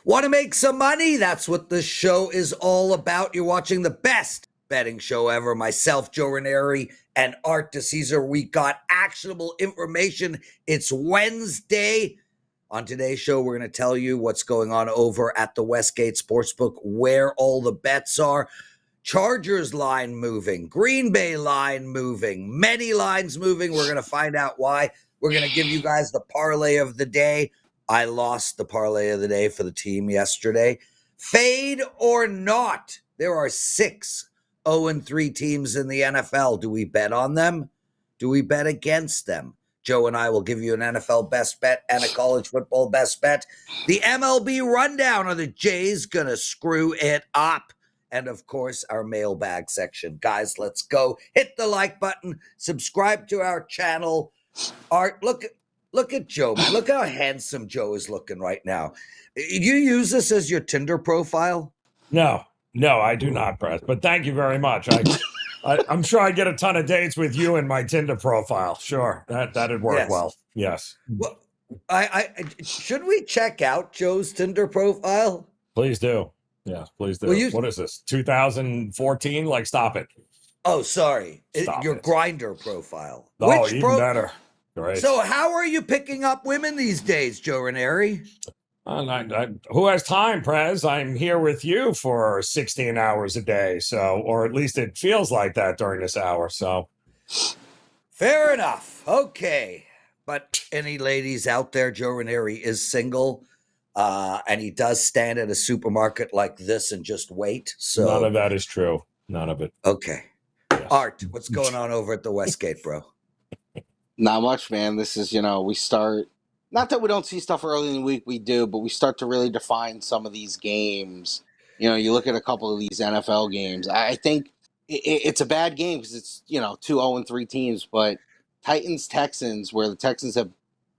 Want to make some money? That's what the show is all about. You're watching the best betting show ever. Myself, Joe Raineri, and Art DiCesare. We got actionable information. It's Wednesday. On today's show, we're going to tell you what's going on over at the Westgate Sportsbook, where all the bets are. Chargers line moving, Green Bay line moving, many lines moving. We're going to find out why. We're going to give you guys the parlay of the day. I lost the parlay of the day for the team yesterday. Fade or not, there are 6 0-3 teams in the NFL. Do we bet on them? Do we bet against them? Joe and I will give you an NFL best bet and a college football best bet. The MLB rundown. Are the Jays going to screw it up? And, of course, our mailbag section. Guys, let's go. Hit the like button. Subscribe to our channel. Art, look at Joe, man. Look how handsome Joe is looking right now. Do you use this as your Tinder profile? No, I do not, Prez. But thank you very much. I'm sure I get a ton of dates with you in my Tinder profile. Sure, that'd work well. Yes. Well, I should we check out Joe's Tinder profile? Please do. Yes, please do. What is this? 2014? Like, stop it. Oh, sorry. Your Grindr profile. Oh, even better. Great. So how are you picking up women these days, Joe Raineri? Who has time, Prez? I'm here with you for 16 hours a day, or at least it feels like that during this hour. So, fair enough. Okay, but any ladies out there? Joe Raineri is single, and he does stand at a supermarket like this and just wait. So none of that is true. None of it. Okay, yes. Art, what's going on over at the Westgate, bro? Not much, man. This is, we start, not that we don't see stuff early in the week, we do, but we start to really define some of these games. You look at a couple of these NFL games. I think it's a bad game because it's, 2 0-3 teams, but Titans-Texans, where the Texans have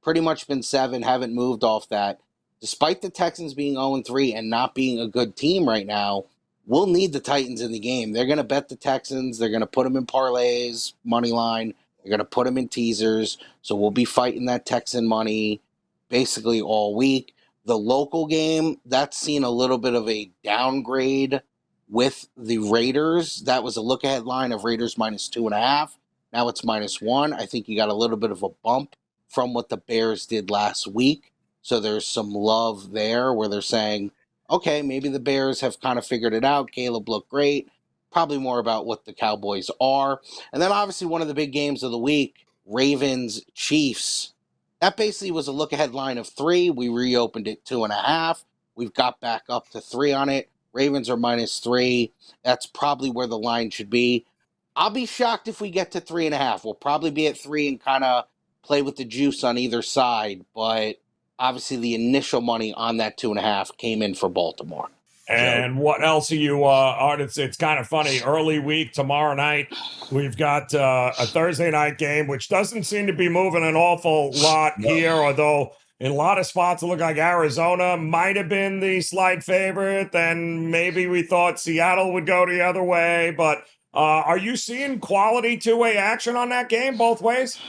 pretty much been 7, haven't moved off that. Despite the Texans being 0-3 and not being a good team right now, we'll need the Titans in the game. They're going to bet the Texans. They're going to put them in parlays, money line. They're going to put them in teasers. So we'll be fighting that Texan money basically all week. The local game, that's seen a little bit of a downgrade with the Raiders. That was a look-ahead line of Raiders -2.5. Now it's -1. I think you got a little bit of a bump from what the Bears did last week. So there's some love there where they're saying, okay, maybe the Bears have kind of figured it out. Caleb looked great. Probably more about what the Cowboys are. And then obviously one of the big games of the week, Ravens-Chiefs. That basically was a look-ahead line of 3. We reopened it 2.5. We've got back up to 3 on it. Ravens are -3. That's probably where the line should be. I'll be shocked if we get to 3.5. We'll probably be at 3 and kind of play with the juice on either side. But obviously the initial money on that 2.5 came in for Baltimore. And what else are you, Art? It's kind of funny. Early week, tomorrow night, we've got a Thursday night game, which doesn't seem to be moving an awful lot here, although in a lot of spots it looked like Arizona might have been the slight favorite. Then maybe we thought Seattle would go the other way. But are you seeing quality two-way action on that game both ways?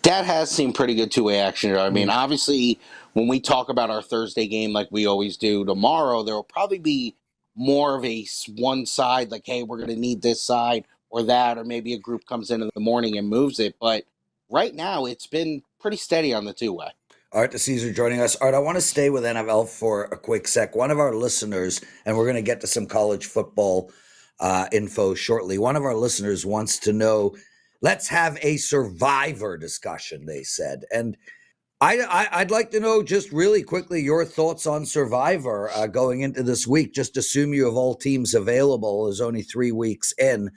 That has seen pretty good two-way action. I mean, obviously, when we talk about our Thursday game like we always do tomorrow, there will probably be more of a one side, like, hey, we're going to need this side or that, or maybe a group comes in the morning and moves it. But right now, it's been pretty steady on the two-way. Art DiCesare joining us. Art, I want to stay with NFL for a quick sec. One of our listeners, and we're going to get to some college football info shortly. One of our listeners wants to know, let's have a Survivor discussion, they said. And I'd like to know just really quickly your thoughts on Survivor going into this week. Just assume you have all teams available. There's only 3 weeks in.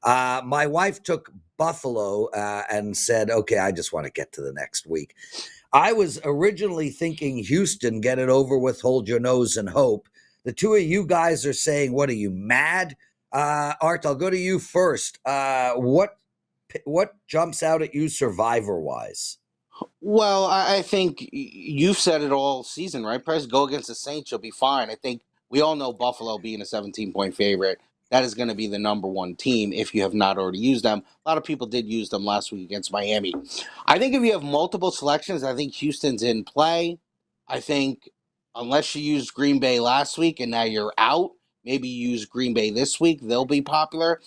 My wife took Buffalo and said, okay, I just want to get to the next week. I was originally thinking Houston, get it over with, hold your nose and hope. The two of you guys are saying, what are you, mad? Art, I'll go to you first. What jumps out at you Survivor-wise? Well, I think you've said it all season, right, Prez? Go against the Saints, you'll be fine. I think we all know Buffalo being a 17-point favorite. That is going to be the number one team if you have not already used them. A lot of people did use them last week against Miami. I think if you have multiple selections, I think Houston's in play. I think unless you used Green Bay last week and now you're out, maybe you use Green Bay this week, they'll be popular.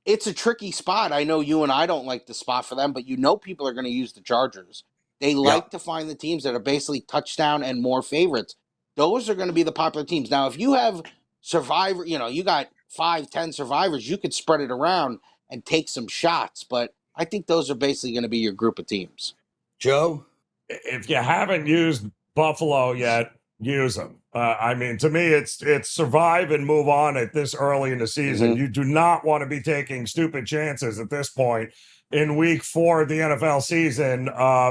It's a tricky spot. I know you and I don't like the spot for them, but people are going to use the Chargers. They like to find the teams that are basically touchdown and more favorites. Those are going to be the popular teams. Now, if you have Survivor, you got 5-10 survivors, you could spread it around and take some shots. But I think those are basically going to be your group of teams. Joe? If you haven't used Buffalo yet, use them. I mean, to me, it's survive and move on at this early in the season. Mm-hmm. You do not want to be taking stupid chances at this point in week 4 of the NFL season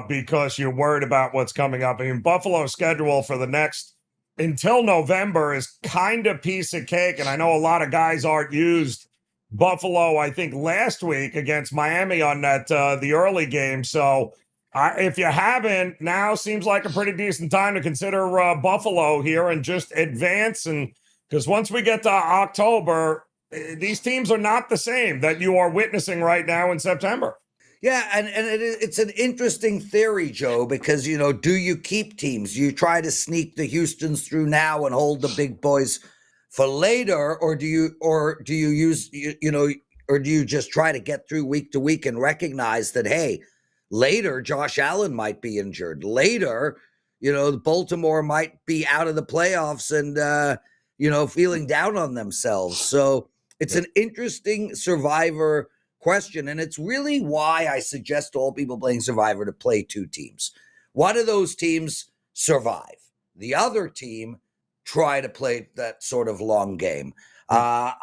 because you're worried about what's coming up. I mean, Buffalo's schedule for the next until November is kind of piece of cake, and I know a lot of guys aren't used Buffalo, I think, last week against Miami on that the early game. So if you haven't, now seems like a pretty decent time to consider Buffalo here and just advance. And because once we get to October, these teams are not the same that you are witnessing right now in September. Yeah, and it's an interesting theory, Joe, because, do you keep teams? Do you try to sneak the Houstons through now and hold the big boys for later, or do you use, or do you just try to get through week to week and recognize that, hey, later Josh Allen might be injured. Later, Baltimore might be out of the playoffs and, feeling down on themselves. So it's an interesting Survivor question, and it's really why I suggest to all people playing Survivor to play 2 teams. One of those teams survive. The other team try to play that sort of long game. I'm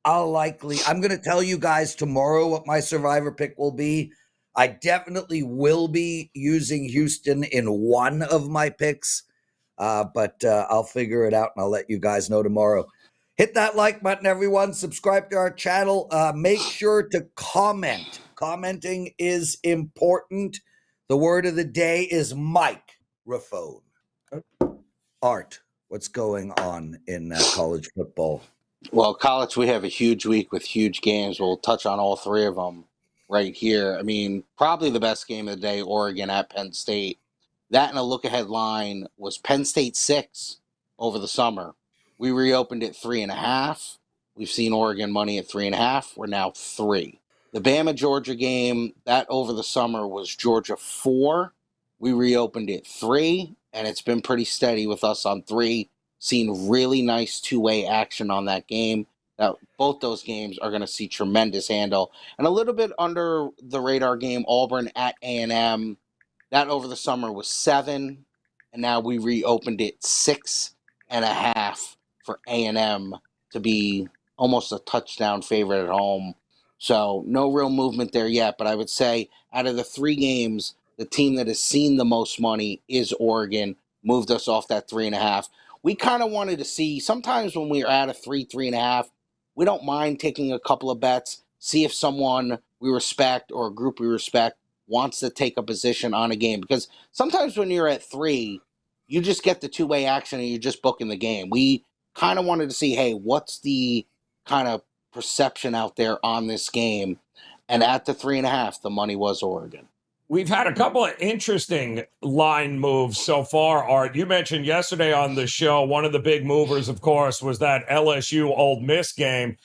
going to tell you guys tomorrow what my Survivor pick will be. I definitely will be using Houston in one of my picks, but I'll figure it out and I'll let you guys know tomorrow. Hit that like button, everyone. Subscribe to our channel. Make sure to comment. Commenting is important. The word of the day is microphone. Art, what's going on in college football? Well, college, we have a huge week with huge games. We'll touch on all 3 of them right here. I mean, probably the best game of the day, Oregon at Penn State. That and a look-ahead line was Penn State 6 over the summer. We reopened at 3.5. We've seen Oregon money at 3.5. We're now 3. The Bama-Georgia game, that over the summer was Georgia 4. We reopened at 3, and it's been pretty steady with us on 3. Seen really nice two-way action on that game. Now, both those games are going to see tremendous handle. And a little bit under the radar game, Auburn at A&M. That over the summer was 7, and now we reopened it 6.5 for A&M to be almost a touchdown favorite at home. So no real movement there yet, but I would say out of the 3 games, the team that has seen the most money is Oregon, moved us off that 3.5. We kind of wanted to see, sometimes when we're at a 3.5, we don't mind taking a couple of bets, see if someone we respect or a group we respect wants to take a position on a game. Because sometimes when you're at 3, you just get the two-way action and you're just booking the game. We kind of wanted to see, hey, what's the kind of perception out there on this game? And at the 3.5, the money was Oregon. We've had a couple of interesting line moves so far, Art. You mentioned yesterday on the show, one of the big movers, of course, was that LSU Ole Miss game.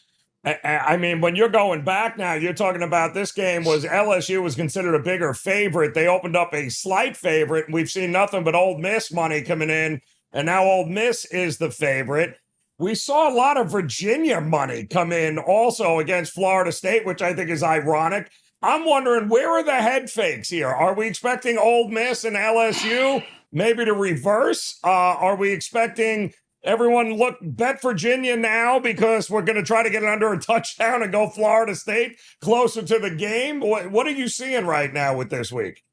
I mean, when you're going back now, you're talking about this game was LSU was considered a bigger favorite. They opened up a slight favorite. We've seen nothing but Ole Miss money coming in, and now Ole Miss is the favorite. We saw a lot of Virginia money come in also against Florida State, which I think is ironic. I'm wondering, where are the head fakes here? Are we expecting Ole Miss and LSU maybe to reverse? Are we expecting everyone bet Virginia now because we're going to try to get it under a touchdown and go Florida State closer to the game? What are you seeing right now with this week?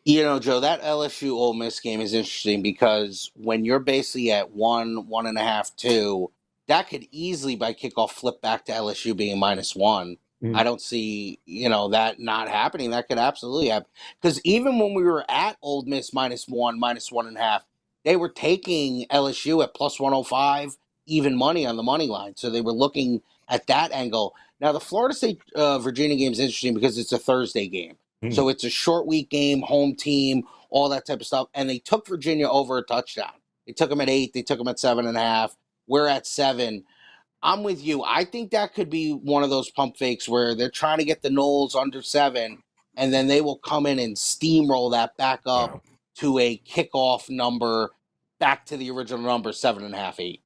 Joe, that LSU Ole Miss game is interesting because when you're basically at 1.5, 2, that could easily by kickoff flip back to LSU being -1. I don't see, that not happening. That could absolutely happen. Because even when we were at Ole Miss -1, -1.5, they were taking LSU at +105, even money on the money line. So they were looking at that angle. Now, the Florida State Virginia game is interesting because it's a Thursday game. So it's a short week game, home team, all that type of stuff. And they took Virginia over a touchdown. They took them at 8. They took them at 7.5. We're at 7. I'm with you. I think that could be one of those pump fakes where they're trying to get the Knowles under 7, and then they will come in and steamroll that back up to a kickoff number, back to the original number, 7.5, 8.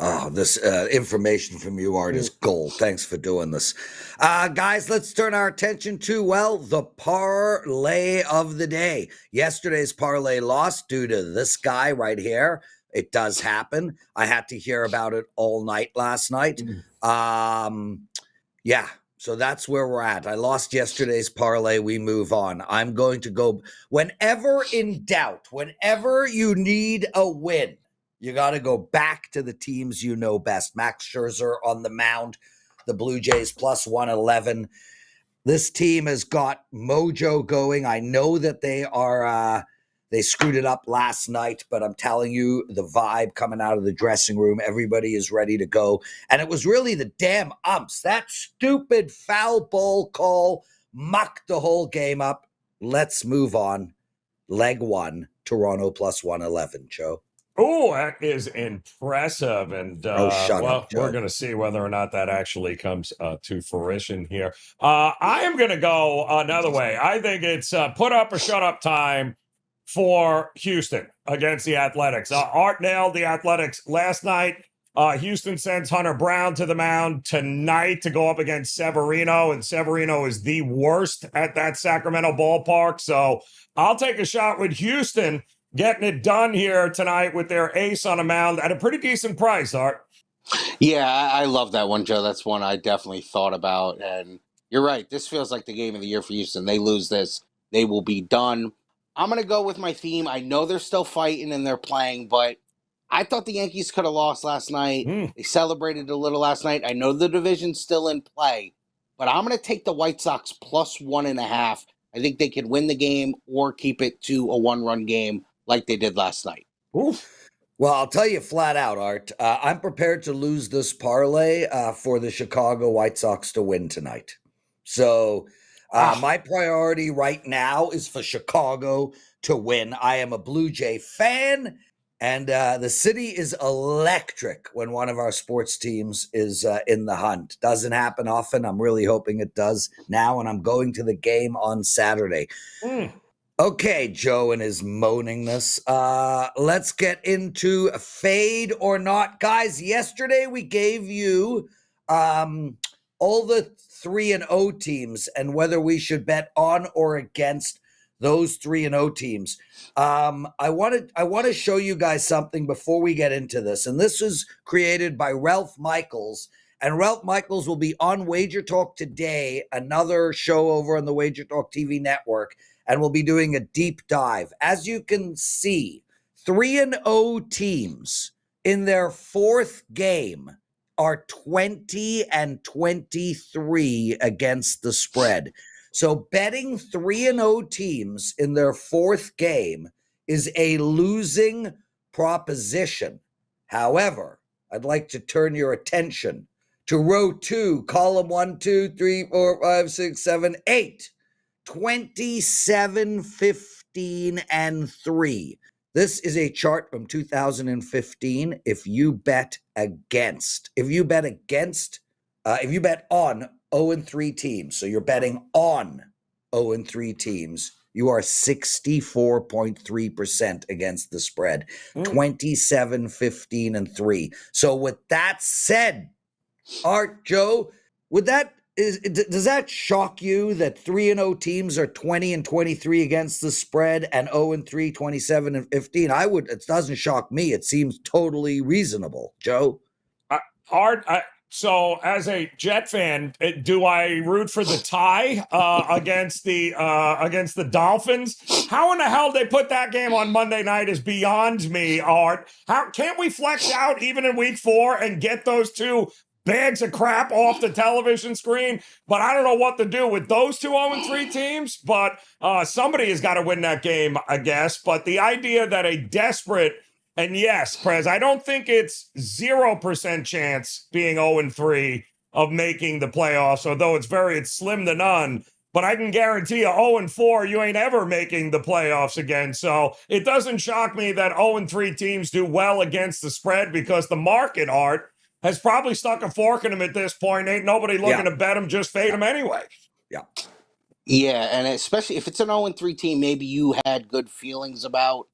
Oh, this information from you, Art, is gold. Thanks for doing this. Guys, let's turn our attention to, well, the parlay of the day. Yesterday's parlay lost due to this guy right here. It does happen. I had to hear about it all night last night. Yeah, so that's where we're at. I lost yesterday's parlay. We move on. I'm going to go, whenever in doubt, whenever you need a win, you got to go back to the teams you know best. Max Scherzer on the mound, the Blue Jays plus 111. This team has got mojo going. I know that they screwed it up last night, but I'm telling you, the vibe coming out of the dressing room, everybody is ready to go. And it was really the damn umps. That stupid foul ball call mucked the whole game up. Let's move on. Leg 1, Toronto plus 111, Joe. Oh, that is impressive. And shut well, up, Joe. we're going to see whether or not that actually comes to fruition here. I am going to go another way. I think it's put up or shut up time for Houston against the Athletics. Art nailed the Athletics last night. Houston sends Hunter Brown to the mound tonight to go up against Severino, and Severino is the worst at that Sacramento ballpark. So I'll take a shot with Houston getting it done here tonight with their ace on a mound at a pretty decent price, Art. Yeah, I love that one, Joe. That's one I definitely thought about. And you're right. This feels like the game of the year for Houston. They lose this, they will be done. I'm going to go with my theme. I know they're still fighting and they're playing, but I thought the Yankees could have lost last night. They celebrated a little last night. I know the division's still in play, but I'm going to take the White Sox plus 1.5. I think they could win the game or keep it to a one-run game like they did last night. Oof. Well, I'll tell you flat out, Art. I'm prepared to lose this parlay for the Chicago White Sox to win tonight. So my priority right now is for Chicago to win. I am a Blue Jay fan, and the city is electric when one of our sports teams is in the hunt. Doesn't happen often. I'm really hoping it does now, and I'm going to the game on Saturday. Okay, Joe and his moaningness. Let's get into fade or not. Guys, yesterday we gave you all the 3-0 teams and whether we should bet on or against those 3-0 teams. I want to show you guys something before we get into this. And this was created by Ralph Michaels. And Ralph Michaels will be on WagerTalk today, another show over on the WagerTalk TV network. And we'll be doing a deep dive. As you can see, 3-0 teams in their fourth game are 20-23 against the spread. So betting 3-0 teams in their fourth game is a losing proposition. However, I'd like to turn your attention to row 2, column 1, 2, 3, 4, 5, 6, 7, 8. 27, 15, and 3. This is a chart from 2015. If you bet on 0-3 teams, so you're betting on 0-3 teams, you are 64.3% against the spread. 27, 15, and 3. So with that said, Art, Joe, does that shock you that 3-0 teams are 20-23 against the spread and 0-3, 27 and 15? It doesn't shock me. It seems totally reasonable. Joe? Art, so as a Jet fan, do I root for the tie against the Dolphins? How in the hell they put that game on Monday night is beyond me, Art. How can't we flex out even in week 4 and get those two bags of crap off the television screen? But I don't know what to do with those two 0-3 teams, but somebody has got to win that game, I guess. But the idea that a desperate, and yes, Prez, I don't think it's 0% chance being 0-3 of making the playoffs, although it's slim to none. but I can guarantee you 0-4, you ain't ever making the playoffs again. So it doesn't shock me that 0-3 teams do well against the spread because the market, Art, has probably stuck a fork in them at this point. Ain't nobody looking to bet them, just fade them anyway. Yeah. Yeah, and especially if it's an 0-3 team, maybe you had good feelings about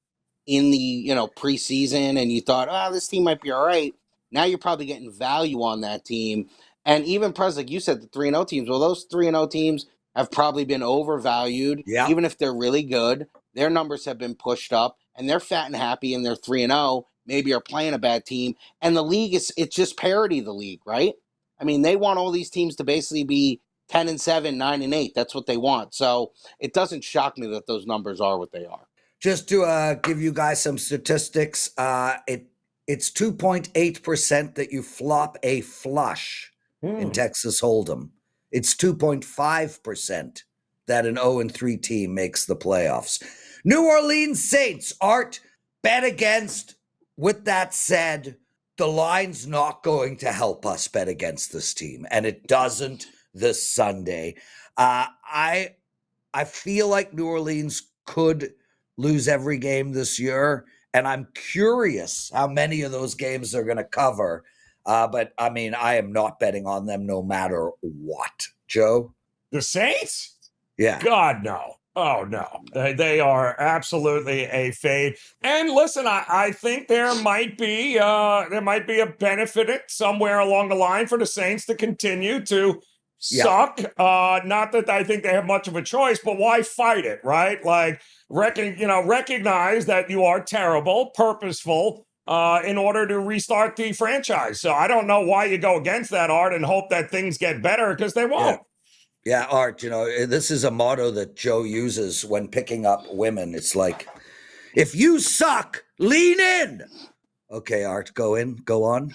in the preseason, and you thought, this team might be all right. Now you're probably getting value on that team, and even Prez, like you said, the 3-0 teams. Well, those 3-0 teams have probably been overvalued. Yeah. Even if they're really good, their numbers have been pushed up, and they're fat and happy, and they're 3-0. Maybe are playing a bad team, and the league it's just parity. The league, right? I mean, they want all these teams to basically be 10-7, 9-8. That's what they want. So it doesn't shock me that those numbers are what they are. Just to give you guys some statistics, it's 2.8% that you flop a flush in Texas Hold'em. It's 2.5% that an 0-3 team makes the playoffs. New Orleans Saints, Art, bet against. With that said, the line's not going to help us bet against this team, and it doesn't this Sunday. I feel like New Orleans could lose every game this year, and I'm curious how many of those games they're going to cover. But I mean, I am not betting on them no matter what. Joe? The Saints? Yeah. God, no. Oh, no. They are absolutely a fade. And listen, I think there might be a benefit somewhere along the line for the Saints to continue to suck. Not that I think they have much of a choice, but why fight it, right? Like, recognize that you are terrible, purposeful, in order to restart the franchise. So I don't know why you go against that, Art, and hope that things get better, because they won't. Yeah, Art, this is a motto that Joe uses when picking up women. It's like, if you suck, lean in. Okay, Art, go on.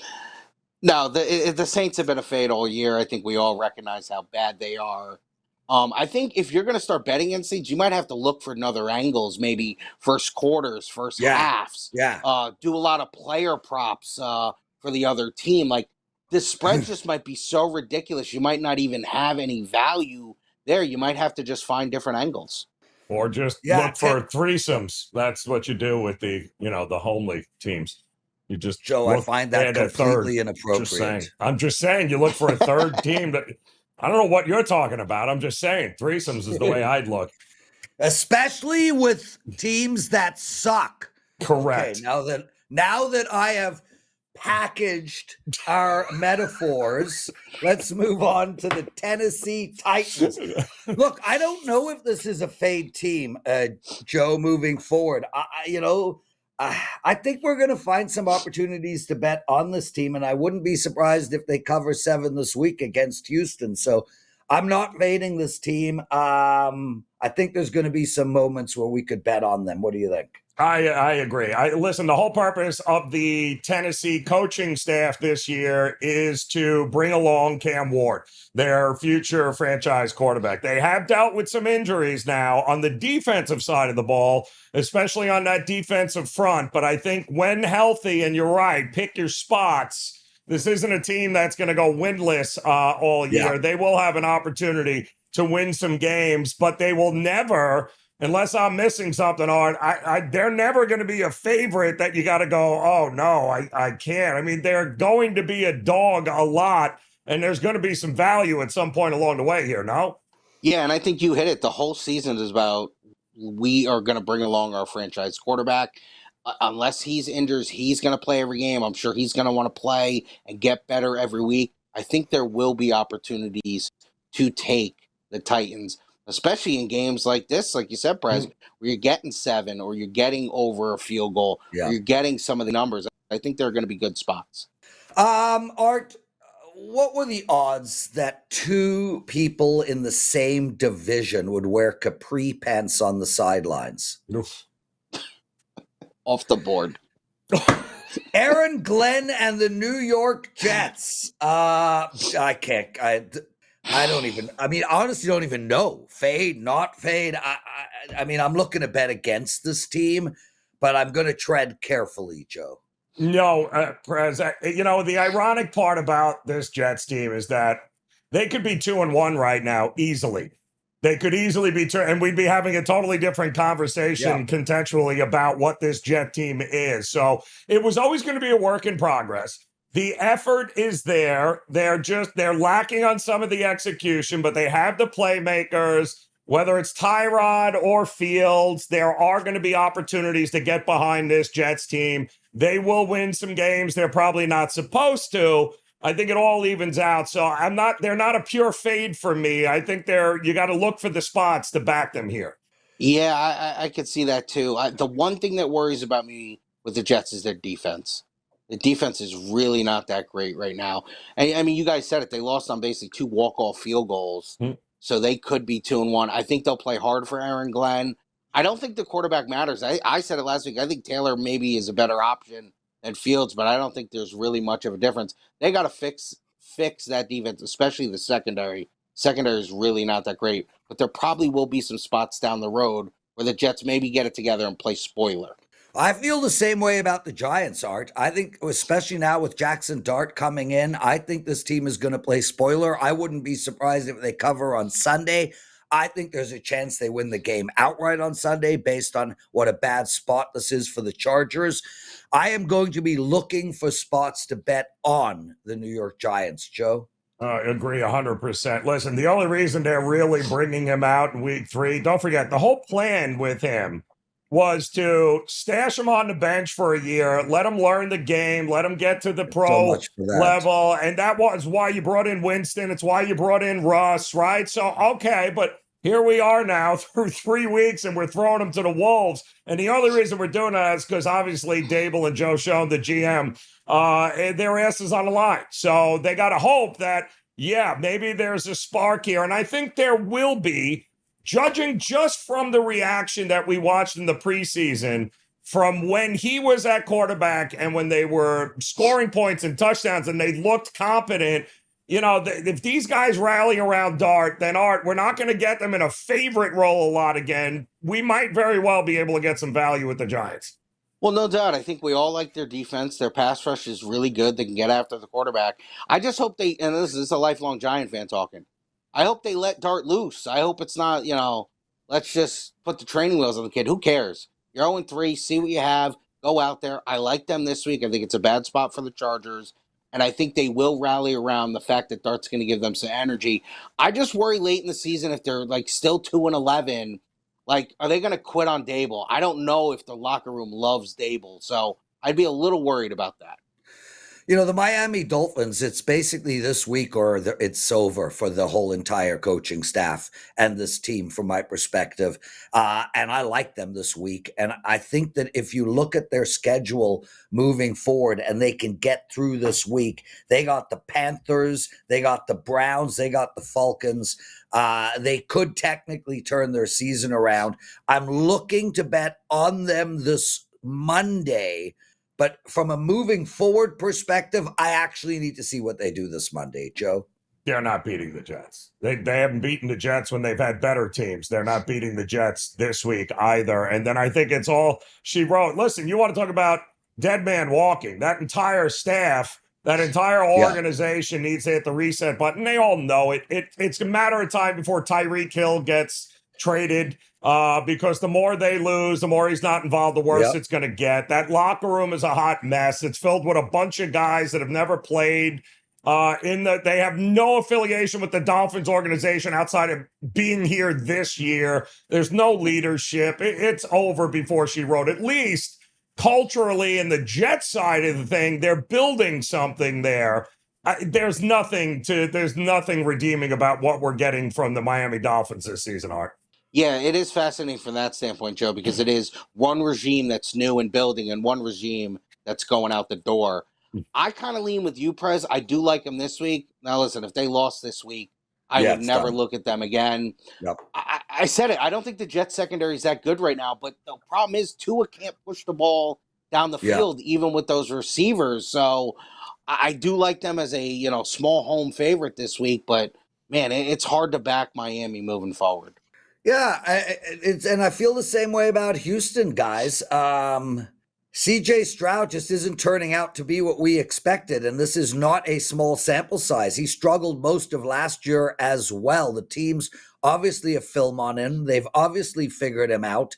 No, the Saints have been a fade all year. I think we all recognize how bad they are. I think if you're going to start betting against these, you might have to look for another angles, maybe first quarters, first halves. Yeah. Do a lot of player props for the other team. Like, the spread just might be so ridiculous. You might not even have any value there. You might have to just find different angles. Or just look for threesomes. That's what you do with the homely teams. You just Joe, I find that completely inappropriate. I'm just saying you look for a third team that I don't know what you're talking about. I'm just saying threesomes is the way I'd look. Especially with teams that suck. Correct. Okay, now that I have packaged our metaphors, let's move on to the Tennessee Titans. Look, I don't know if this is a fade team, Joe, moving forward. I think we're going to find some opportunities to bet on this team, and I wouldn't be surprised if they cover 7 this week against Houston. So I'm not fading this team. I think there's going to be some moments where we could bet on them. What do you think? I agree. Listen, the whole purpose of the Tennessee coaching staff this year is to bring along Cam Ward, their future franchise quarterback. They have dealt with some injuries now on the defensive side of the ball, especially on that defensive front. But I think when healthy, and you're right, pick your spots. This isn't a team that's going to go winless all year. They will have an opportunity to win some games, but they will never, unless I'm missing something, Art, they're never going to be a favorite that you got to go, oh, no, I can't. I mean, they're going to be a dog a lot, and there's going to be some value at some point along the way here, no? Yeah, and I think you hit it. The whole season is about we are going to bring along our franchise quarterback. Unless he's injured, he's going to play every game. I'm sure he's going to want to play and get better every week. I think there will be opportunities to take the Titans, especially in games like this, like you said, Prez, where you're getting 7 or you're getting over a field goal or you're getting some of the numbers. I think there are going to be good spots. Art, what were the odds that 2 people in the same division would wear capri pants on the sidelines? Oof. Off the board. Aaron Glenn and the New York Jets. I can't. I don't even. I mean, honestly, don't even know. Fade, not fade. I mean, I'm looking to bet against this team, but I'm going to tread carefully, Joe. No, Prez. The ironic part about this Jets team is that they could be 2-1 right now easily. They could easily be and we'd be having a totally different conversation contextually about what this Jet team is. So it was always going to be a work in progress. The effort is there. They're lacking on some of the execution, but they have the playmakers. Whether it's Tyrod or Fields, there are going to be opportunities to get behind this Jets team. They will win some games they're probably not supposed to. I think it all evens out. So they're not a pure fade for me. I think you got to look for the spots to back them here. Yeah, I could see that too. The one thing that worries about me with the Jets is their defense. The defense is really not that great right now. And I mean, you guys said it. They lost on basically 2 walk-off field goals. So they could be 2-1. I think they'll play hard for Aaron Glenn. I don't think the quarterback matters. I said it last week. I think Taylor maybe is a better option than Fields, but I don't think there's really much of a difference. They got to fix that defense, especially the secondary. Secondary is really not that great, but there probably will be some spots down the road where the Jets maybe get it together and play spoiler. I feel the same way about the Giants, Art. I think, especially now with Jackson Dart coming in, I think this team is going to play spoiler. I wouldn't be surprised if they cover on Sunday. I think there's a chance they win the game outright on Sunday based on what a bad spot this is for the Chargers. I am going to be looking for spots to bet on the New York Giants, Joe. I agree 100%. Listen, the only reason they're really bringing him out in week 3, don't forget, the whole plan with him was to stash him on the bench for a year, let him learn the game, let him get to the pro level. And that was why you brought in Winston. It's why you brought in Russ, right? So, okay, but here we are now through 3 weeks and we're throwing him to the Wolves. And the only reason we're doing that is because obviously Dable and Joe Schoen, the GM, their asses on the line. So they got to hope that, maybe there's a spark here. And I think there will be, judging just from the reaction that we watched in the preseason, from when he was at quarterback and when they were scoring points and touchdowns and they looked competent. If these guys rally around Dart, then Art, we're not going to get them in a favorite role a lot again. We might very well be able to get some value with the Giants. Well, no doubt. I think we all like their defense. Their pass rush is really good. They can get after the quarterback. I just hope and this is a lifelong Giant fan talking, I hope they let Dart loose. I hope it's not, let's just put the training wheels on the kid. Who cares? You're 0-3. See what you have. Go out there. I like them this week. I think it's a bad spot for the Chargers. And I think they will rally around the fact that Dart's going to give them some energy. I just worry late in the season if they're still 2-11. Are they going to quit on Dable? I don't know if the locker room loves Dable. So I'd be a little worried about that. The Miami Dolphins, it's basically this week or it's over for the whole entire coaching staff and this team from my perspective. And I like them this week. And I think that if you look at their schedule moving forward and they can get through this week, they got the Panthers, they got the Browns, they got the Falcons. They could technically turn their season around. I'm looking to bet on them this Monday. But from a moving forward perspective, I actually need to see what they do this Monday, Joe. They're not beating the Jets. They haven't beaten the Jets when they've had better teams. They're not beating the Jets this week either. And then I think it's all she wrote. Listen, you want to talk about dead man walking. That entire staff, that entire organization needs to hit the reset button. They all know it. It's a matter of time before Tyreek Hill gets traded. Because the more they lose, the more he's not involved, the worse it's going to get. That locker room is a hot mess. It's filled with a bunch of guys that have never played. They have no affiliation with the Dolphins organization outside of being here this year. There's no leadership. It's over before she wrote. At least culturally, in the Jet side of the thing, they're building something there. There's nothing redeeming about what we're getting from the Miami Dolphins this season, Art. Yeah, it is fascinating from that standpoint, Joe, because it is one regime that's new and building and one regime that's going out the door. I kind of lean with you, Prez. I do like them this week. Now, listen, if they lost this week, I would never look at them again. Yep. I said it. I don't think the Jets secondary is that good right now, but the problem is Tua can't push the ball down the field, even with those receivers. So I do like them as a small home favorite this week, but, man, it's hard to back Miami moving forward. Yeah, and I feel the same way about Houston, guys. CJ Stroud just isn't turning out to be what we expected, and this is not a small sample size. He struggled most of last year as well. The teams obviously a film on him. They've obviously figured him out.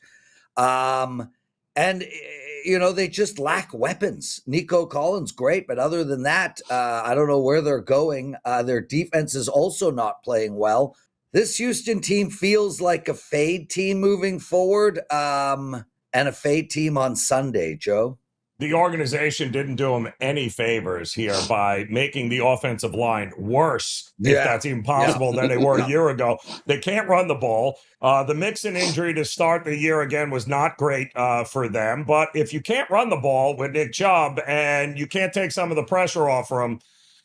And, they just lack weapons. Nico Collins, great. But other than that, I don't know where they're going. Their defense is also not playing well. This Houston team feels like a fade team moving forward, and a fade team on Sunday, Joe. The organization didn't do him any favors here by making the offensive line worse, if that's even possible, than they were a year ago. They can't run the ball. The Mixon injury to start the year again was not great for them. But if you can't run the ball with Nick Chubb and you can't take some of the pressure off for him,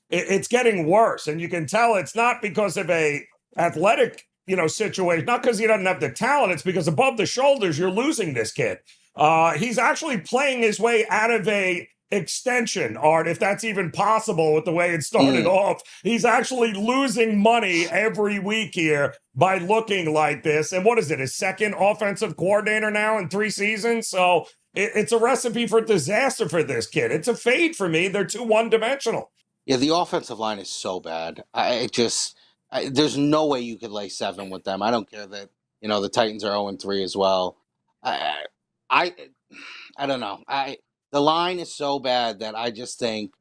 it's getting worse. And you can tell it's not because of a athletic, situation, not because he doesn't have the talent. It's because above the shoulders, you're losing this kid. He's actually playing his way out of a extension, Art, if that's even possible with the way it started off. He's actually losing money every week here by looking like this. And what is it, his second offensive coordinator now in 3 seasons? So it's a recipe for disaster for this kid. It's a fade for me. They're too one-dimensional. Yeah, the offensive line is so bad. There's no way you could lay 7 with them. I don't care that, the Titans are 0-3 as well. I don't know. The line is so bad that I just think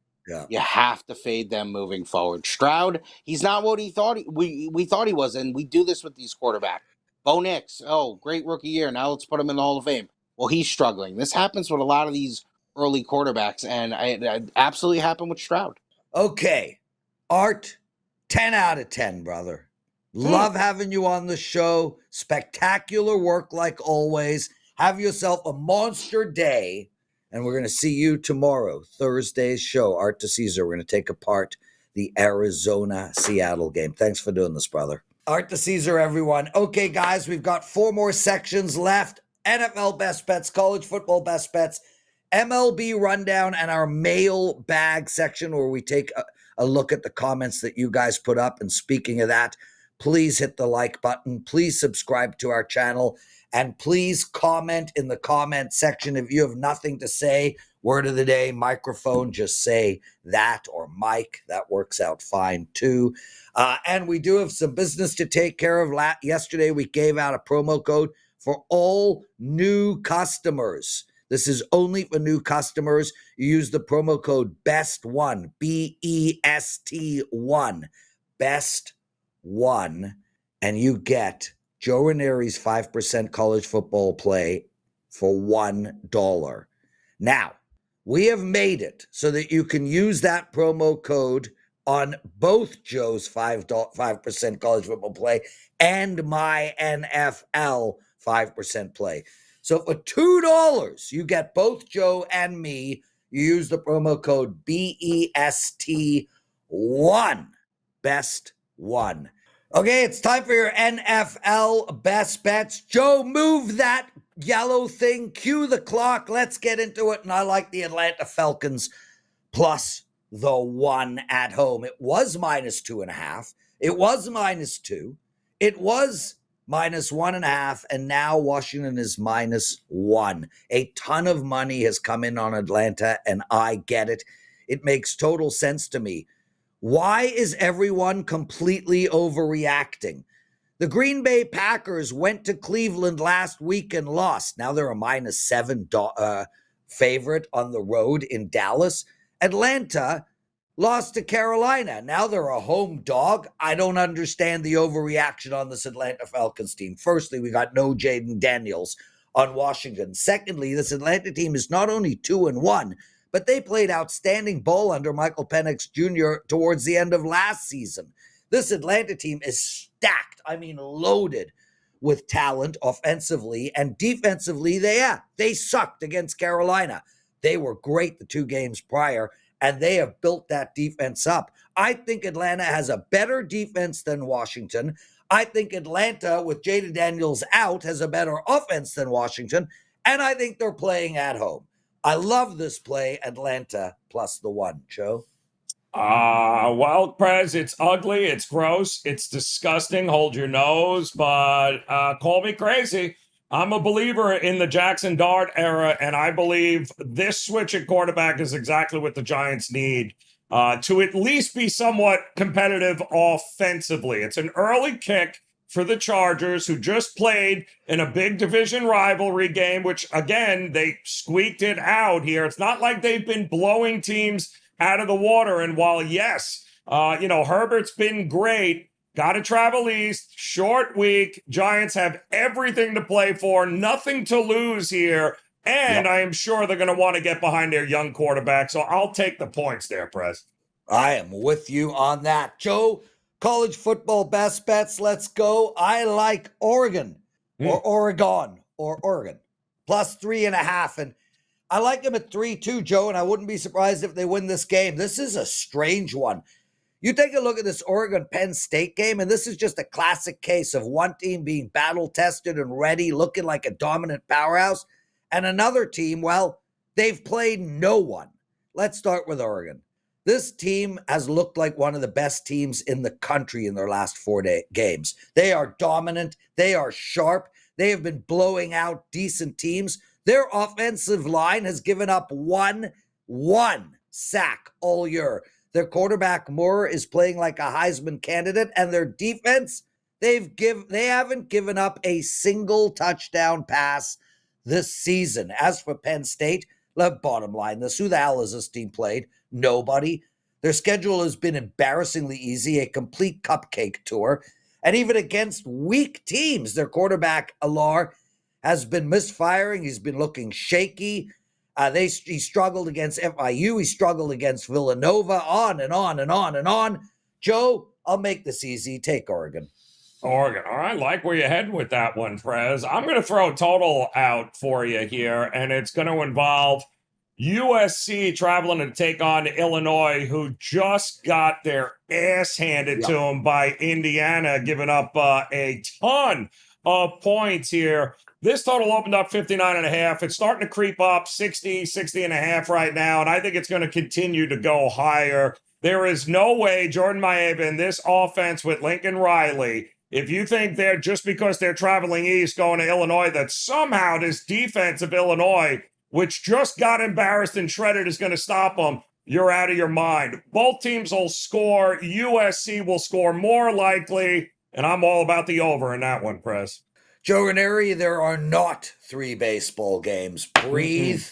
you have to fade them moving forward. Stroud, he's not what he thought we thought he was, and we do this with these quarterbacks. Bo Nix, great rookie year. Now let's put him in the Hall of Fame. Well, he's struggling. This happens with a lot of these early quarterbacks, and it absolutely happened with Stroud. Okay, Art, 10 out of 10, brother. Love having you on the show. Spectacular work like always. Have yourself a monster day, and we're going to see you tomorrow, Thursday's show, Art DiCesare. We're going to take apart the Arizona-Seattle game. Thanks for doing this, brother. Art DiCesare, everyone. Okay, guys, we've got 4 more sections left. NFL best bets, college football best bets, MLB rundown, and our mailbag section where we take a look at the comments that you guys put up. And speaking of that, please hit the like button. Please subscribe to our channel. And please comment in the comment section if you have nothing to say. Word of the day, microphone, just say that, or Mike. That works out fine too. And we do have some business to take care of. Yesterday, we gave out a promo code for all new customers. This is only for new customers. You use the promo code BEST1, BEST1, BEST1, and you get Joe Raineri's 5% college football play for $1. Now, we have made it so that you can use that promo code on both Joe's 5% college football play and my NFL 5% play. So for $2, you get both Joe and me. You use the promo code BEST1, BEST1. Okay, it's time for your NFL best bets. Joe, move that yellow thing. Cue the clock. Let's get into it. And I like the Atlanta Falcons plus the 1 at home. It was -2.5. It was -2. It was -1.5. And now Washington is -1. A ton of money has come in on Atlanta, and I get it. It makes total sense to me. Why is everyone completely overreacting? The Green Bay Packers went to Cleveland last week and lost. Now they're a -7 favorite on the road in Dallas. Atlanta lost to Carolina. Now they're a home dog. I don't understand the overreaction on this Atlanta Falcons team. Firstly, we got no Jaden Daniels on Washington. Secondly, this Atlanta team is not only 2-1, but they played outstanding ball under Michael Penix Jr. towards the end of last season. This Atlanta team is stacked, loaded with talent offensively, and defensively, they sucked against Carolina. They were great the 2 games prior, and they have built that defense up. I think Atlanta has a better defense than Washington. I think Atlanta, with Jaden Daniels out, has a better offense than Washington, and I think they're playing at home. I love this play, Atlanta plus the 1, Joe. Well, Prez, it's ugly, it's gross, it's disgusting. Hold your nose, but call me crazy. I'm a believer in the Jackson Dart era, and I believe this switch at quarterback is exactly what the Giants need to at least be somewhat competitive offensively. It's an early kick. for the Chargers, who just played in a big division rivalry game, which, again, they squeaked it out here. It's not like they've been blowing teams out of the water. And while, yes, Herbert's been great, got to travel east, short week. Giants have everything to play for, nothing to lose here. And I am sure they're going to want to get behind their young quarterback. So I'll take the points there, Prez. I am with you on that. Joe, college football best bets, let's go. I like Oregon or Oregon plus 3.5. And I like them at 3-2, Joe, and I wouldn't be surprised if they win this game. This is a strange one. You take a look at this Oregon-Penn State game, and this is just a classic case of one team being battle-tested and ready, looking like a dominant powerhouse, and another team, well, they've played no one. Let's start with Oregon. This team has looked like one of the best teams in the country in their last 4 games. They are dominant. They are sharp. They have been blowing out decent teams. Their offensive line has given up one sack all year. Their quarterback, Moore, is playing like a Heisman candidate, and their defense, they haven't given up a single touchdown pass this season. As for Penn State, the bottom line, who the hell has this team played? Nobody. Their schedule has been embarrassingly easy, a complete cupcake tour. And even against weak teams, their quarterback, Alar, has been misfiring. He's been looking shaky. He struggled against FIU. He struggled against Villanova, on and on and on and on. Joe, I'll make this easy. Take Oregon. Oregon. All right, like where you're heading with that one, Prez. I'm going to throw a total out for you here, and it's going to involve USC traveling to take on Illinois, who just got their ass handed to them by Indiana, giving up a ton of points here. This total opened up 59.5. It's starting to creep up 60.5 right now, and I think it's going to continue to go higher. There is no way Jordan Maeva in this offense with Lincoln Riley, if you think they're just because they're traveling east going to Illinois, that somehow this defense of Illinois, which just got embarrassed and shredded, is going to stop them, you're out of your mind. Both teams will score. USC will score more likely, and I'm all about the over in that one, Prez. Joe Raineri, there are not 3 baseball games. Breathe,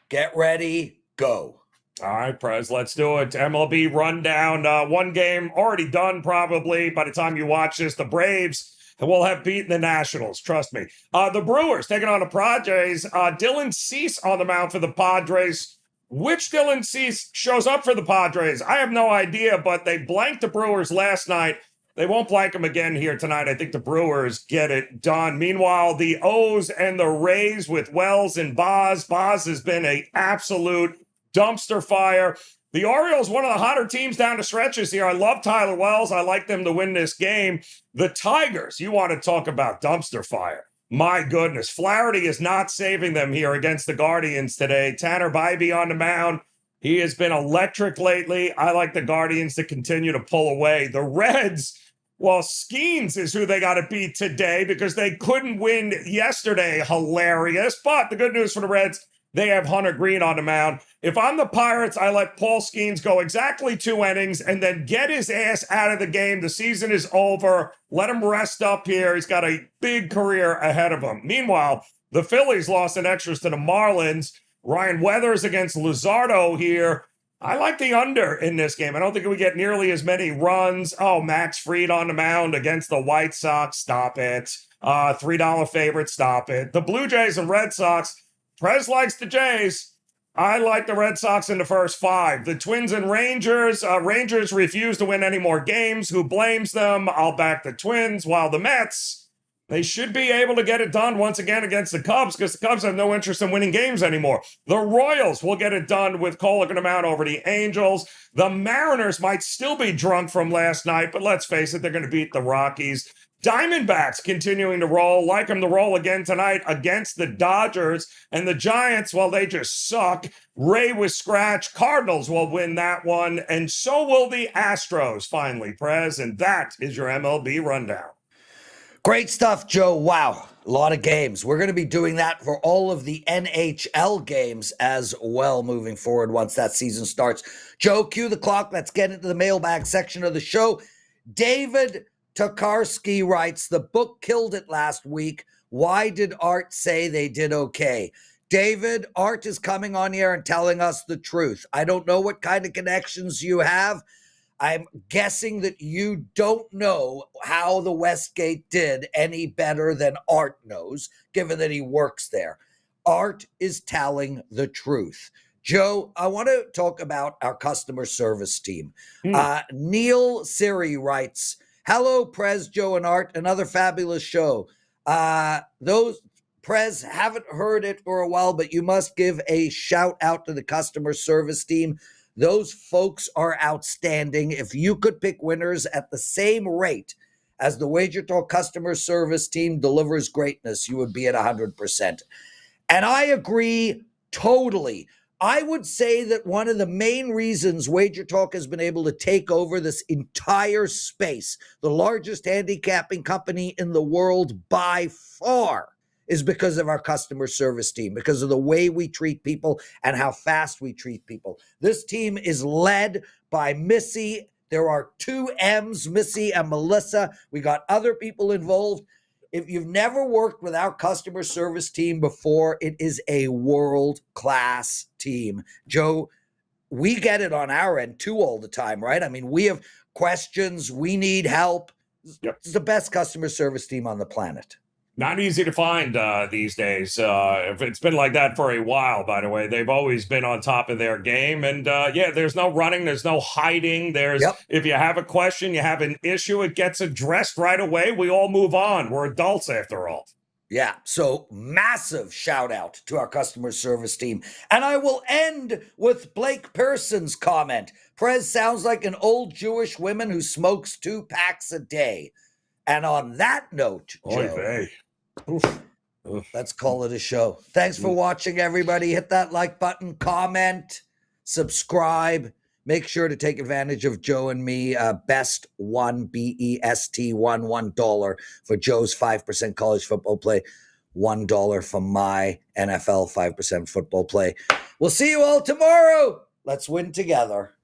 get ready, go. All right, Prez, let's do it. MLB rundown. One game already done probably by the time you watch this. The Braves will have beaten the Nationals, trust me. The Brewers taking on the Padres. Dylan Cease on the mound for the Padres. Which Dylan Cease shows up for the Padres? I have no idea, but they blanked the Brewers last night. They won't blank them again here tonight. I think the Brewers get it done. Meanwhile, the O's and the Rays with Wells and Boz. Boz has been an absolute dumpster fire. The Orioles, one of the hotter teams down the stretches here. I love Tyler Wells. I like them to win this game. The Tigers, you want to talk about dumpster fire. My goodness, Flaherty is not saving them here against the Guardians today. Tanner Bybee on the mound. He has been electric lately. I like the Guardians to continue to pull away. The Reds, well, Skeens is who they got to beat today because they couldn't win yesterday. Hilarious. But the good news for the Reds, they have Hunter Green on the mound. If I'm the Pirates, I let Paul Skeens go exactly 2 innings and then get his ass out of the game. The season is over. Let him rest up here. He's got a big career ahead of him. Meanwhile, the Phillies lost in extras to the Marlins. Ryan Weathers against Luzardo here. I like the under in this game. I don't think we get nearly as many runs. Oh, Max Fried on the mound against the White Sox. Stop it. $3 favorite. Stop it. The Blue Jays and Red Sox. Prez likes the Jays. I like the Red Sox in the first 5. The Twins and Rangers. Rangers refuse to win any more games. Who blames them? I'll back the Twins. While the Mets, they should be able to get it done once again against the Cubs because the Cubs have no interest in winning games anymore. The Royals will get it done with Cole looking them out over the Angels. The Mariners might still be drunk from last night, but let's face it, they're going to beat the Rockies. Diamondbacks continuing to roll, like them to roll again tonight against the Dodgers. And the Giants, well, they just suck. Ray with scratch. Cardinals will win that one. And so will the Astros, finally, Prez. And that is your MLB rundown. Great stuff, Joe. Wow. A lot of games. We're going to be doing that for all of the NHL games as well moving forward once that season starts. Joe, cue the clock. Let's get into the mailbag section of the show. David Tokarski writes, the book killed it last week. Why did Art say they did okay? David, Art is coming on here and telling us the truth. I don't know what kind of connections you have. I'm guessing that you don't know how the Westgate did any better than Art knows, given that he works there. Art is telling the truth. Joe, I want to talk about our customer service team. Neil Siri writes, hello, Prez, Joe, and Art. Another fabulous show. Those Prez, haven't heard it for a while, but you must give a shout out to the customer service team. Those folks are outstanding. If you could pick winners at the same rate as the WagerTalk customer service team delivers greatness, you would be at 100%. And I agree totally. I would say that one of the main reasons WagerTalk has been able to take over this entire space, the largest handicapping company in the world by far, is because of our customer service team, because of the way we treat people and how fast we treat people. This team is led by Missy. There are 2 M's, Missy and Melissa. We got other people involved. If you've never worked with our customer service team before, it is a world-class team. Joe, we get it on our end too all the time, right? I mean, we have questions. We need help. Yep. It's the best customer service team on the planet. Not easy to find these days. If it's been like that for a while, by the way. They've always been on top of their game. And there's no running. There's no hiding. If you have a question, you have an issue, it gets addressed right away. We all move on. We're adults after all. Yeah, so massive shout out to our customer service team. And I will end with Blake Pearson's comment. Prez sounds like an old Jewish woman who smokes 2 packs a day. And on that note, Joe, let's call it a show. Thanks for watching, everybody. Hit that like button, comment, subscribe. Make sure to take advantage of Joe and me. Best one, BEST1, $1 for Joe's 5% college football play. $1 for my NFL 5% football play. We'll see you all tomorrow. Let's win together.